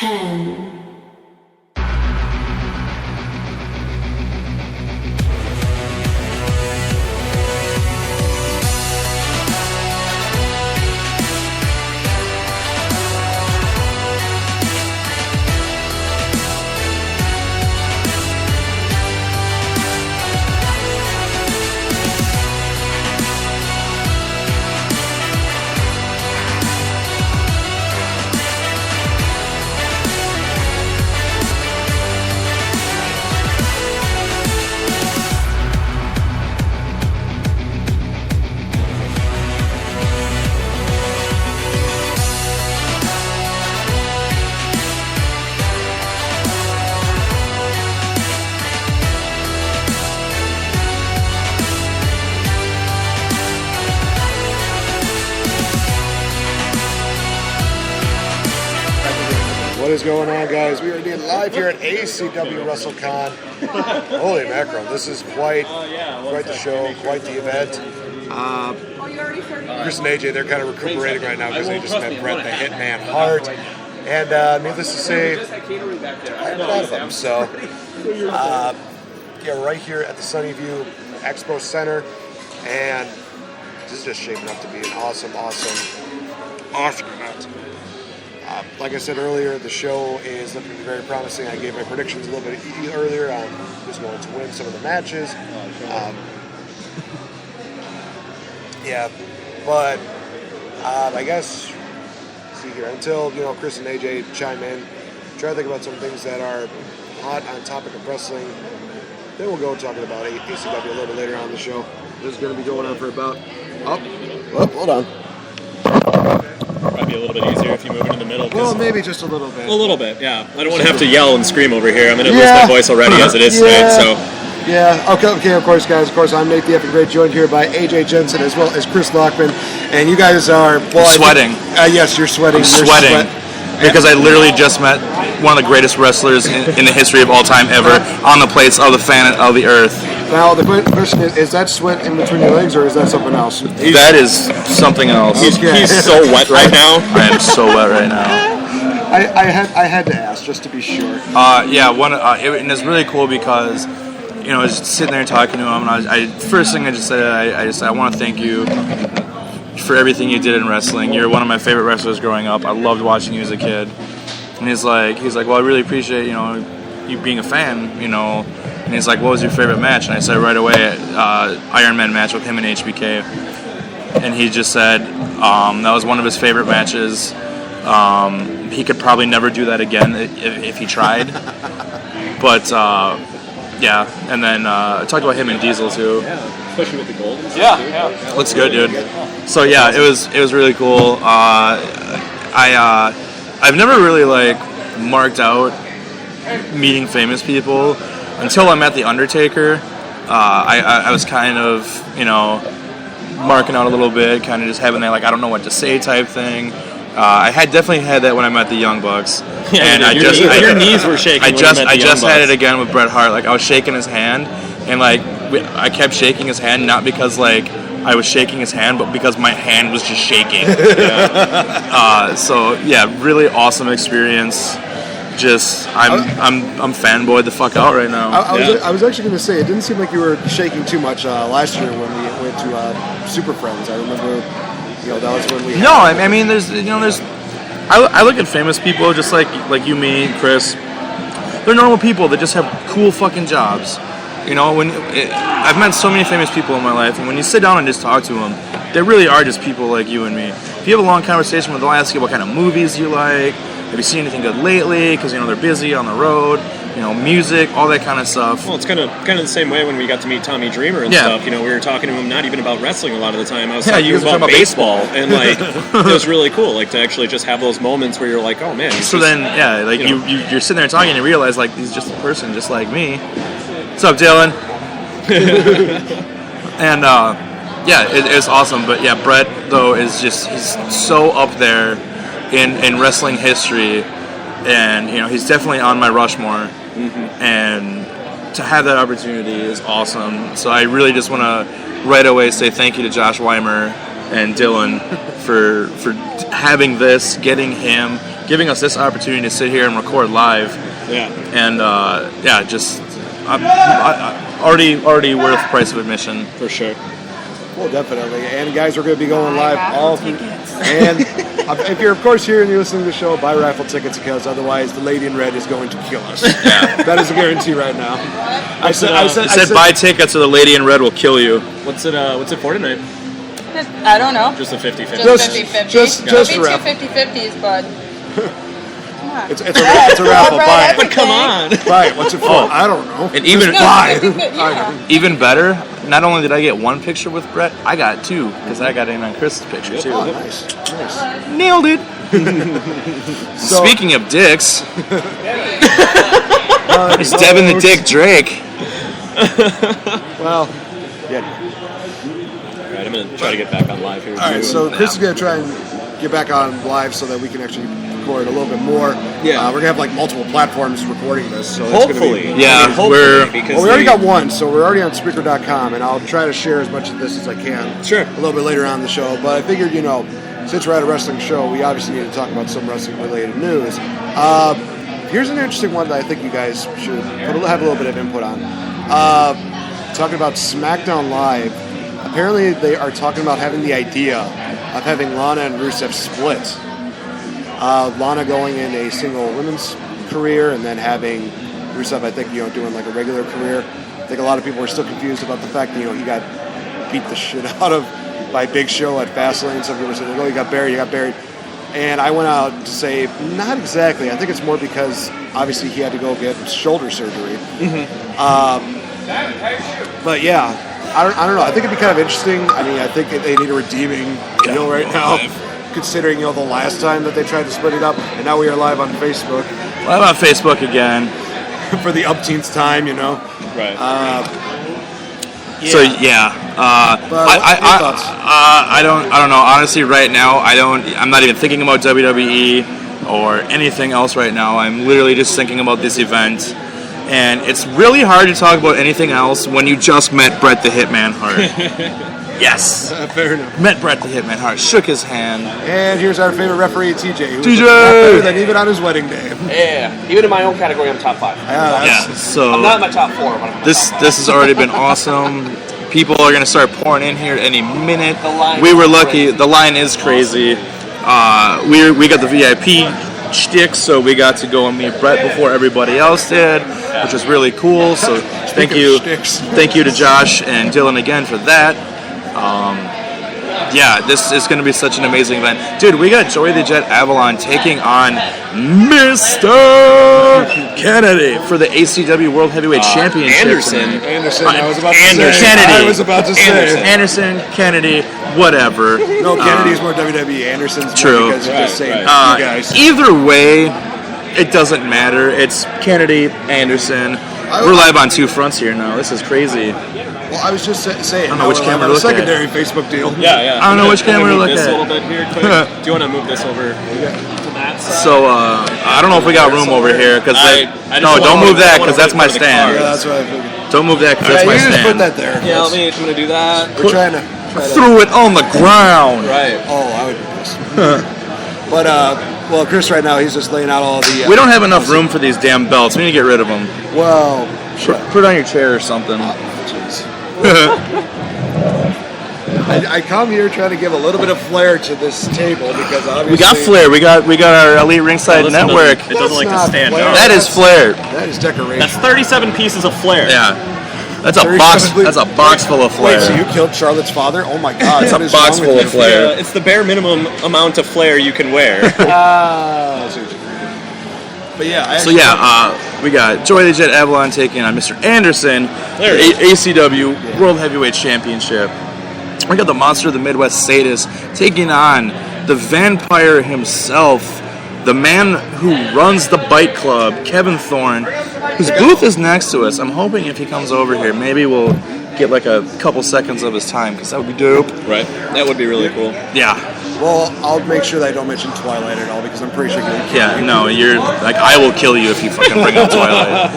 10. What is going on, guys? We are being live here at ACW WrestleCon. Holy mackerel, this is quite the show, quite the event. Kris and AJ, they're kind of recuperating right now because they just met Bret the Hitman Hart. And needless to say, I'm proud of them. So, right here at the Sunnyview Expo Center. And this is just shaping up to be an awesome event. Like I said earlier, the show is looking very promising. I gave my predictions a little bit earlier on who's going to win some of the matches. But I guess, see here, until Kris and AJ chime in, try to think about some things that are hot on topic of wrestling. Then we'll go talking about ACW a little bit later on in the show. This is going to be going on for about. Hold on. Might be a little bit easier if you move into the middle. Well, maybe just a little bit. A little bit, yeah. I don't want to have to yell and scream over here. I'm going to lose my voice already as it is tonight, so. Yeah, okay, of course, guys. Of course, I'm Nate the Epic Great, joined here by AJ Jensen as well as Kris Lockman. And you guys are... Well, sweating. Yes, you're sweating. I'm sweating. Because I literally just met one of the greatest wrestlers in the history of all time ever on the plates of the planet of the earth. Now, the question is that sweat in between your legs, or is that something else? That is something else. He's so wet right now. I am so wet right now. I had to ask, just to be sure. And it's really cool because, I was sitting there talking to him, and first thing I just said, I want to thank you for everything you did in wrestling. You're one of my favorite wrestlers growing up. I loved watching you as a kid. And he's like, well, I really appreciate, you being a fan, And he's like, what was your favorite match? And I said right away, Iron Man match with him and HBK. And he just said that was one of his favorite matches. He could probably never do that again if he tried. But, and then I talked about him and Diesel too. Yeah, especially with the gold. Yeah. Looks good, dude. So yeah, it was really cool. I've never really marked out meeting famous people until I met The Undertaker. I was kind of marking out a little bit, kind of just having that I don't know what to say type thing. I definitely had that when I met the Young Bucks. Yeah, and your knees were shaking. I just had it again with Bret Hart. I was shaking his hand, and I kept shaking his hand, not because I was shaking his hand, but because my hand was just shaking. So yeah, really awesome experience. Just I'm fanboyed the fuck out right now. I was actually going to say, it didn't seem like you were shaking too much last year when we went to Super Friends. I remember, that was when we. No, I mean, there's I look at famous people just like you, me, Kris. They're normal people that just have cool fucking jobs. I've met so many famous people in my life, and when you sit down and just talk to them, they really are just people like you and me. If you have a long conversation with them, they'll ask you what kind of movies you like. Have you seen anything good lately? Because they're busy on the road. Music, all that kind of stuff. Well, it's kind of the same way when we got to meet Tommy Dreamer and stuff. We were talking to him not even about wrestling a lot of the time. I was talking to him about baseball, and it was really cool. To actually just have those moments where you're like, oh man. So you're sitting there talking and you realize he's just a person just like me. What's up, Dylan? And it's awesome. But yeah, Bret though he's so up there in wrestling history, and he's definitely on my Rushmore. Mm-hmm. And to have that opportunity is awesome. So I really just want to right away say thank you to Josh Weimer and Dylan for having this, getting him, giving us this opportunity to sit here and record live. Yeah. And just already worth the price of admission for sure. Well, definitely. And guys, we're going to be going live all through. And if you're, of course, here and you're listening to the show, buy raffle tickets because otherwise the lady in red is going to kill us. Yeah. That is a guarantee right now. I said buy tickets or the lady in red will kill you. What's it for tonight? I don't know. Just a 50-50. Just two raffle. 50-50s, but it's a raffle. Buy it. But come on. Buy it. What's it for? I don't know. And even yeah. even better, not only did I get one picture with Brett, I got two because I got in on Kris's picture too. Oh, nice. Nailed it. Speaking of dicks, it's Devin the Dick Drake. Well, yeah. All right, I'm going to try to get back on live here. All right, so Kris is going to try and get back on live so that we can actually record a little bit more. Yeah. We're going to have like multiple platforms recording this. So hopefully. It's Hopefully, we already got one, so we're already on Spreaker.com, and I'll try to share as much of this as I can. Sure. A little bit later on in the show, but I figured, since we're at a wrestling show, we obviously need to talk about some wrestling-related news. Here's an interesting one that I think you guys should have a little bit of input on. Talking about SmackDown Live. Apparently, they are talking about having the idea of having Lana and Rusev split. Lana going in a single women's career, and then having Rusev, I think, doing like a regular career. I think a lot of people are still confused about the fact that, he got beat the shit out of by Big Show at Fastlane. Some people said, "Oh, you got buried." And I went out to say, not exactly. I think it's more because obviously he had to go get shoulder surgery. Mm-hmm. But yeah, I don't know. I think it'd be kind of interesting. I mean, I think they need a redeeming deal right now, considering the last time that they tried to split it up, and now we are live on Facebook. Live on Facebook again for the upteenth time, Right. So yeah, I don't know. Honestly, right now, I'm not even thinking about WWE or anything else right now. I'm literally just thinking about this event, and it's really hard to talk about anything else when you just met Bret the Hitman Hart. Yes, fair enough. Met Bret the Hitman Hart, shook his hand, and here's our favorite referee, TJ. Who's TJ, better than even on his wedding day. Yeah, even in my own category, I'm top 5. So I'm not in my top 4. But I'm this has already been awesome. People are going to start pouring in here any minute. We were lucky. Crazy. The line is crazy. We got the VIP shtick, so we got to go and meet Bret before everybody else did, which was really cool. So thank you to Josh and Dylan again for that. This is going to be such an amazing event. Dude, we got Joey the Jet Avalon taking on Mr. Kennedy for the ACW World Heavyweight Championship. Anderson. I was about to say. Kennedy. Anderson, Kennedy, whatever. No, Kennedy's more WWE. Anderson's true. More because you're just saying you guys. Either way, it doesn't matter. It's Kennedy, Anderson. We're live on 2 fronts here now. This is crazy. Well, I was just saying. I don't know which camera to look at. Secondary Facebook deal. Yeah. I don't know which camera to look this at. a little bit here, quick. Do you want to move this over to that side? So, I don't know if we got room over here. Don't move that because that's my stand. Yeah, that's what I figured. Don't move that because that's my you stand. just put that there. Yeah, I'm going to do that. We're trying to threw it on the ground. Right. Oh, I would do this. But, well, Kris right now, he's just laying out all the... we don't have enough room for these damn belts. We need to get rid of them. Well... Put it on your chair or something. I come here trying to give a little bit of flair to this table because obviously... We got flair. We got our Elite Ringside Network. It doesn't like to stand flair. up. That is flair. That is decoration. That's 37 pieces of flair. Yeah. That's a box. That's a box full of flair. Wait, so you killed Charlotte's father? Oh my God! It's a box full of flair. It's the bare minimum amount of flair you can wear. But yeah. We got Joey the Jet Avalon taking on Mr. Anderson, ACW World Heavyweight Championship. We got the Monster of the Midwest Sadist taking on the Vampire himself, the man who runs the Bite Club, Kevin Thorne, whose booth is next to us. I'm hoping if he comes over here, maybe we'll get like a couple seconds of his time, because that would be dope. Right. That would be really cool. Yeah. Well, I'll make sure that I don't mention Twilight at all, because I'm pretty sure you're no, you're like, I will kill you if you fucking bring up Twilight.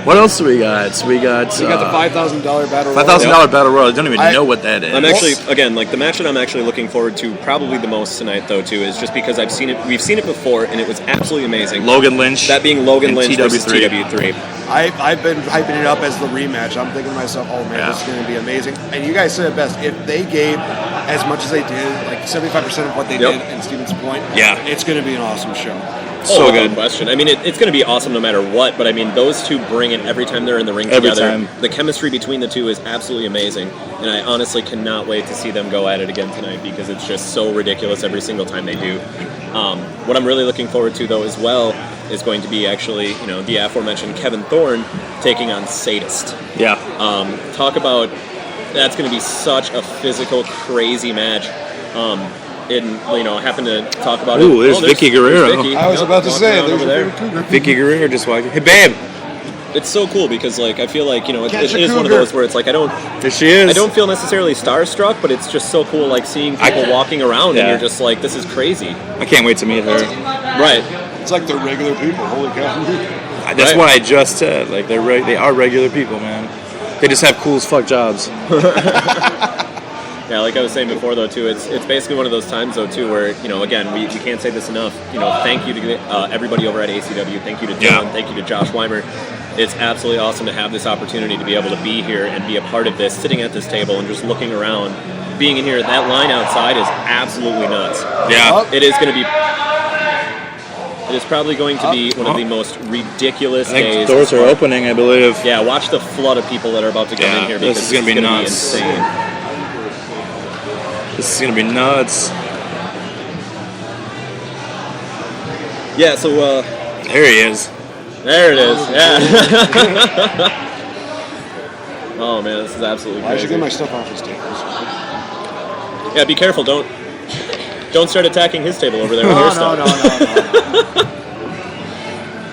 What else do we got? So we got the $5,000 battle royal. $5,000 battle royal. I don't even know what that is. I'm actually, again, like the match that I'm actually looking forward to probably the most tonight, though, too, is just because I've seen it. We've seen it before, and it was absolutely amazing. Logan Lynch. That being Logan Lynch versus TW3. I've been hyping it up as the rematch. I'm thinking to myself, oh man, this is going to be amazing. And you guys said it best. If they gave as much as they did, like 75% of what they did in Stevens Point, it's going to be an awesome show. So good question. I mean, it's going to be awesome no matter what, but I mean, those two bring it every time they're in the ring together. The chemistry between the two is absolutely amazing, and I honestly cannot wait to see them go at it again tonight because it's just so ridiculous every single time they do. What I'm really looking forward to, though, as well, is going to be actually, the aforementioned Kevin Thorne taking on Sadist. Yeah. Talk about, that's going to be such a physical, crazy match. Happened to talk about it. Ooh, there's Vicky Guerrero. There's Vicky. I was about to say, there's over there. Vicky Guerrero just walked in. Hey, babe. It's so cool because, like, I feel like, it is one of those where it's like, There she is. I don't feel necessarily starstruck, but it's just so cool, like, seeing people walking around and you're just like, this is crazy. I can't wait to meet her. Right. It's like they're regular people. Holy cow. That's what I just said. Like, they are regular people, man. They just have cool as fuck jobs. Yeah, like I was saying before, though, too, it's basically one of those times, though, too, where, again, we can't say this enough. Thank you to everybody over at ACW. Thank you to Dylan. Thank you to Josh Weimer. It's absolutely awesome to have this opportunity to be able to be here and be a part of this, sitting at this table and just looking around. Being in here, that line outside is absolutely nuts. Yeah. It is probably going to be one of the most ridiculous days. Doors are opening, I believe. Yeah, watch the flood of people that are about to come in here because this is going to be nuts. Insane. This is going to be nuts. Yeah, so, there he is. There it is, yeah. Oh, man, this is absolutely crazy. I should get my stuff off his table. Yeah, be careful. Don't start attacking his table over there with your stuff. No.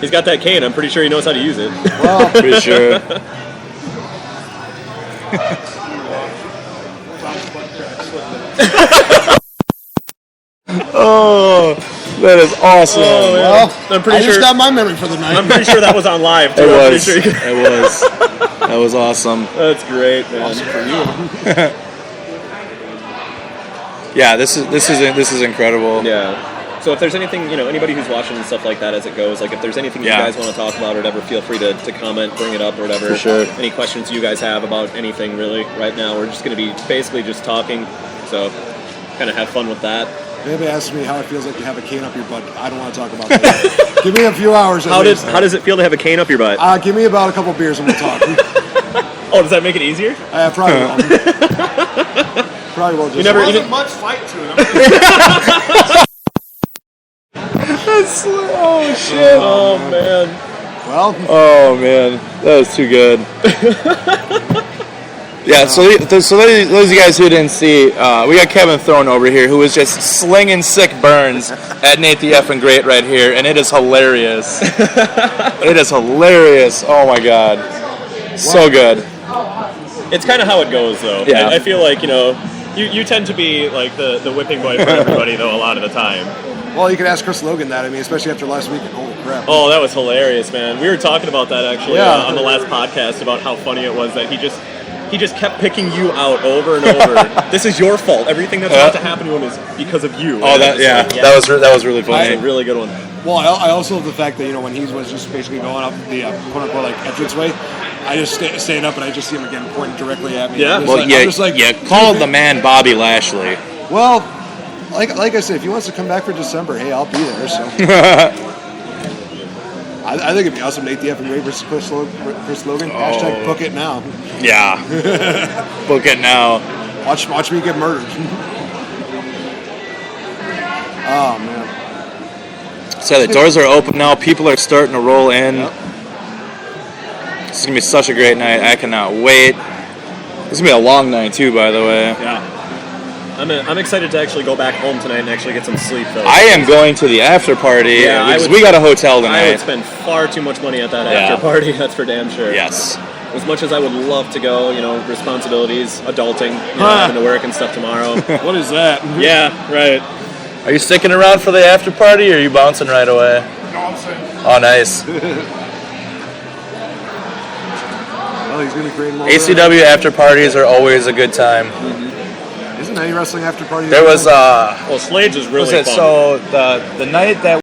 He's got that cane. I'm pretty sure he knows how to use it. Well, pretty sure. Oh, that is awesome. Oh, well, I'm pretty I sure. just got my memory for the night. I'm pretty sure that was on live, too. It was. That was awesome. That's great, man. Awesome for you. Yeah, this is incredible. Yeah. So if there's anything, anybody who's watching and stuff like that as it goes, like if there's anything you guys want to talk about or whatever, feel free to comment, bring it up or whatever. For sure. Any questions you guys have about anything really right now, we're just going to be basically just talking. So kind of have fun with that. Maybe ask me how it feels like to have a cane up your butt. I don't want to talk about that. Give me a few hours. How does it feel to have a cane up your butt? Give me about a couple beers and we'll talk. Oh, does that make it easier? Probably will. Probably will. Just There wasn't much fight to it. Oh shit! Oh man. Well. Oh man, that was too good. Yeah, so those of you guys who didn't see, we got Kevin Thorne over here who was just slinging sick burns at Nate the Effing Great right here, and it is hilarious. It is hilarious. Oh my god, so good. It's kind of how it goes, though. Yeah. I feel like you tend to be like the whipping boy for everybody, though, a lot of the time. Well, you could ask Chris Logan that. I mean, especially after last weekend. Holy crap. Oh, that was hilarious, man. We were talking about that actually on the last podcast about how funny it was that he just kept picking you out over and over. This is your fault. Everything that's about to happen to him is because of you. Oh, that was really funny. That's a really good one. Well, I also love the fact that when he was just basically going up the quote unquote like entranceway, I just stand up and I just see him again pointing directly at me. Yeah. Well, you called the man Bobby Lashley. Well, like I said, if he wants to come back for December, hey, I'll be there. So. I think it'd be awesome. Nate the Effing Great versus Chris Logan. Hashtag book it now. Yeah. Book it now. Watch me get murdered. Oh man. So the doors are open now. People are starting to roll in. Yep. This is gonna be such a great night. I cannot wait. This is gonna be a long night too, by the way. Yeah. I'm excited to actually go back home tonight and actually get some sleep, though. I am going to the after party because we got a hotel tonight. I would spend far too much money at that after party, that's for damn sure. Yes. As much as I would love to go, responsibilities, adulting, having to work and stuff tomorrow. What is that? Yeah, right. Are you sticking around for the after party or are you bouncing right away? No, I'm saying. Oh, nice. Oh, he's going to create more. ACW after parties are always a good time. Isn't any wrestling after party? There was Well, Slade's is really fun. So the night that